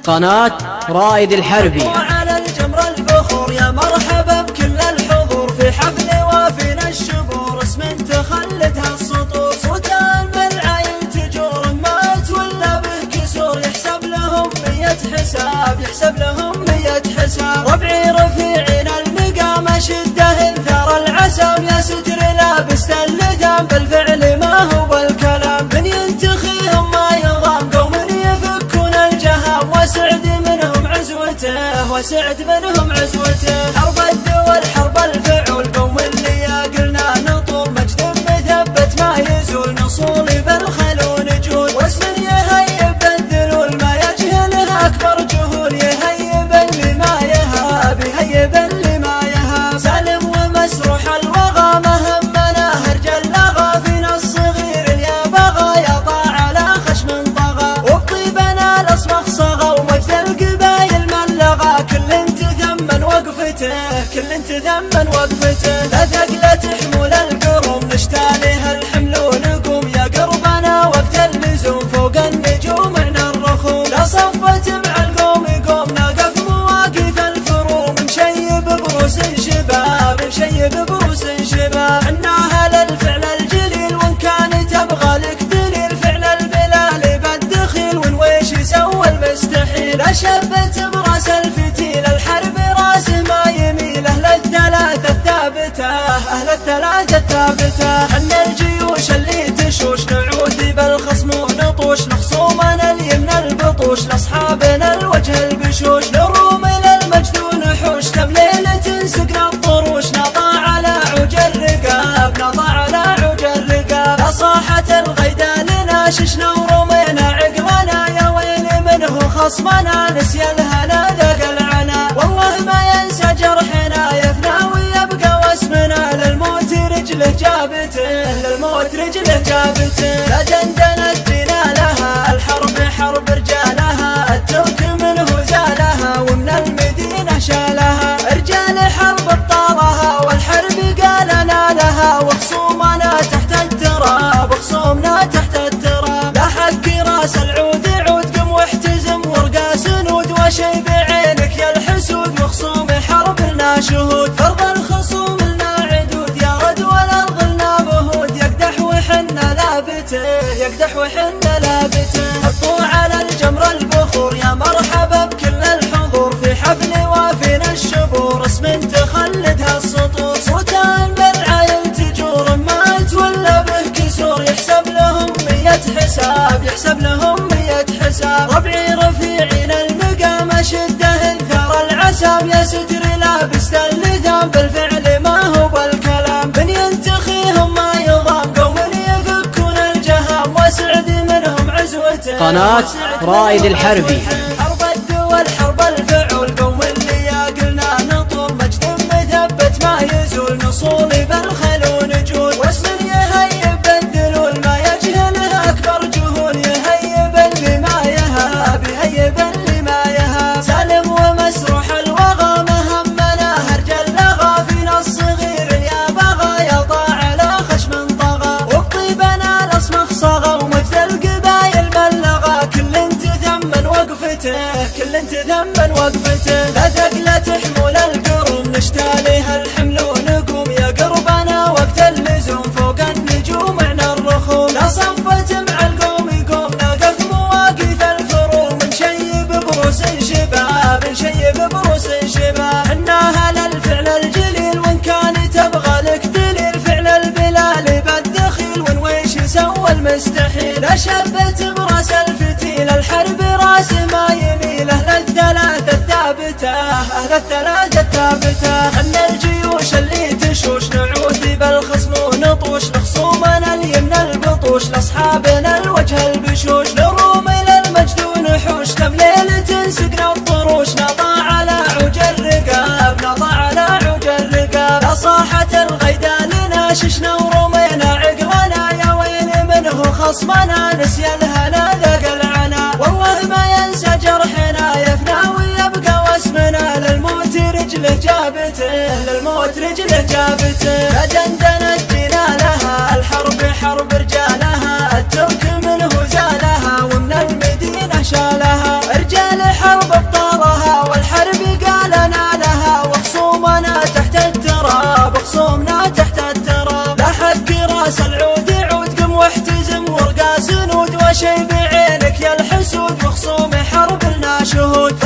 قناة رائد الحربي. وعلى الجمر البخور يا مرحبا بكل الحضور في حفل وافينا الشبور، اسم تخلدها السطور، صوتان بالعين تجور، ما تولى به كسور، يحسب لهم 100 حساب، يحسب لهم 100 حساب. ربعي رفيعين المقام شده انثار العسام، يا ستر لابس اللثام بالفعل ما هو بالكلام، من ينتخيهم ما يضام، قوم يفكون الجهام، وسعد منهم عزوته، وسعد منهم عزوته. حرب الدول حرب الفعول، قوم اللي قلنا نطول، مجد مثبت ما يزول، نصولي بالخيل ونجول، واسم يهيب الذلول ما يجهله اكبر جهول، يهيب اللي ما يهاب، يهيب اللي ما يهاب. سالم ومسروح الوغى مهمنا هرج اللغى، فينا الصغير يا بغى يطاع على خشم طغى، وبطيبنا الاصمخ صغى، ومجد القبايل ملغى، كل تثمن وقفته، كل تثمن وقفته. لا ثقلة حمول القروم نشتالها الحمل ونقوم، يا قربنا وقت اللزوم فوق النجوم عنا الرخوم، لا صفت مع القوم قوم، نقف مواقف الفروم، نشيب بروس شباب، نشيب بروس شباب. عنا اهل الفعل الجليل وان كان تبغى لك دليل، فعل البلال بالدخيل ونويش يسوى المستحيل، اشبت براس الفتيل الحرب راسه ما يميل، اهل الثلاثة الثابتة، اهل الثلاثة الثابتة. عنا الجيوش اللي تشوش نعوذ بالخصم ونطوش، لخصومنا اليمن البطوش، لاصحابنا الوجه البشوش، نروم الى المجد ونحوش، كم ليلة سقنا الطروش، نطع على عوج الرقاب، نطع على عوج الرقاب. لصاحت الغيدا لنا ششنا ورمينا عقلنا، يا ويل منه خصمنا نسي الهنا ذاق العنا، والله ما ينسى جرحنا يفنى ويبقى واسمنا، للموت رجله جابته، للموت رجله جابته. لا دندنت بنا لها الحرب حرب رجالها، الترك منه زالها ومن المدينة شالها، رجال حرب ابطالها والحرب قالنا لها، وخصومنا تحت التراب، وخصومنا تحت التراب. لا حق راس العود عود، قم واحتزم ورقا سنود، وشي بعينك يا الحسود، وخصوم حرب لنا شهود، فرض الخصوم لنا عدود، يا رد والارض لنا مهود، يقدح وحنا لابته، يقدح وحنا لابته. حطوا على الجمر البخور يا مرحبا بكل الحضور، في حفل وافينا الشبور، اسم تخلدها السطور، صوتان بالعين تجور، ما تولى به كسور، يحسب لهم 100 حساب، يحسب لهم 100 حساب. ربعي رفيعين المقام شده انثار العسام، يا ستر لابس اللثام بالفعل ما هو بالكلام، من ينتخيهم ما يضام، قوم يفكون الجهام، وسعد منهم عزوته. قناة رائد الحربي. حرب الدول حرب الفعول، قوم اللي قلنا نطول، مجد مثبت ما يزول، نصولي بالخيل ونجول، واسم يهيب الذلول ما يجهله اكبر جهول، يهيب اللي ما يهاب، يهيب اللي ما يهاب. سالم ومسروح الوغى مهمنا هرج اللغى، فينا الصغير يا بغى يطاع على خشم طغى، وبطيبنا الاصمخ صغى، ومجد القبايل بلغى، كل تثمن وقفته، كل تثمن وقفته. لا ثقلة حمول القروم نشتالها الحمل ونقوم، يا قربنا وقت اللزوم فوق النجوم عنا الرخوم، لا صفت مع القوم قوم، نقف مواقف الفروم، نشيب بروس شباب، نشيب بروس شباب. عنا اهل الفعل الجليل وان كان تبغى لك دليل، فعل البلال بالدخيل ونويش يسوى المستحيل، اشبت براس الفتيل الحرب راسه ما يميل، اهل الثلاثة الثابتة، اهل الثلاثة الثابتة. عنا الجيوش اللي تشوش نعوذ بالخصم ونطوش، لخصومنا اليمن البطوش، لاصحابنا الوجه البشوش، نروم الى المجد ونحوش، كم ليلة سقنا الطروش، نطع على عوج الرقاب، نطع على عوج الرقاب. لا صاحت الغيدا لنا ششنا ورمينا عقلنا، يا ويل منه خصمنا نسي الهنا ذاق العنا، والله ما ينسى جرحنا يفنى ويبقى واسمنا، للموت رجله جابته، للموت رجله جابته. لا دندنت بنا لها الحرب حرب رجالها، الترك منه زالها ومن المدينة شالها، رجال الحرب ابطالها والحرب قال انا لها، وخصومنا تحت التراب خصومنا تحت التراب. لا حق راس العود عود قم واحتزم ورقا سنود، وشي بعينك يا الحسود وخصوم حرب لنا شهود.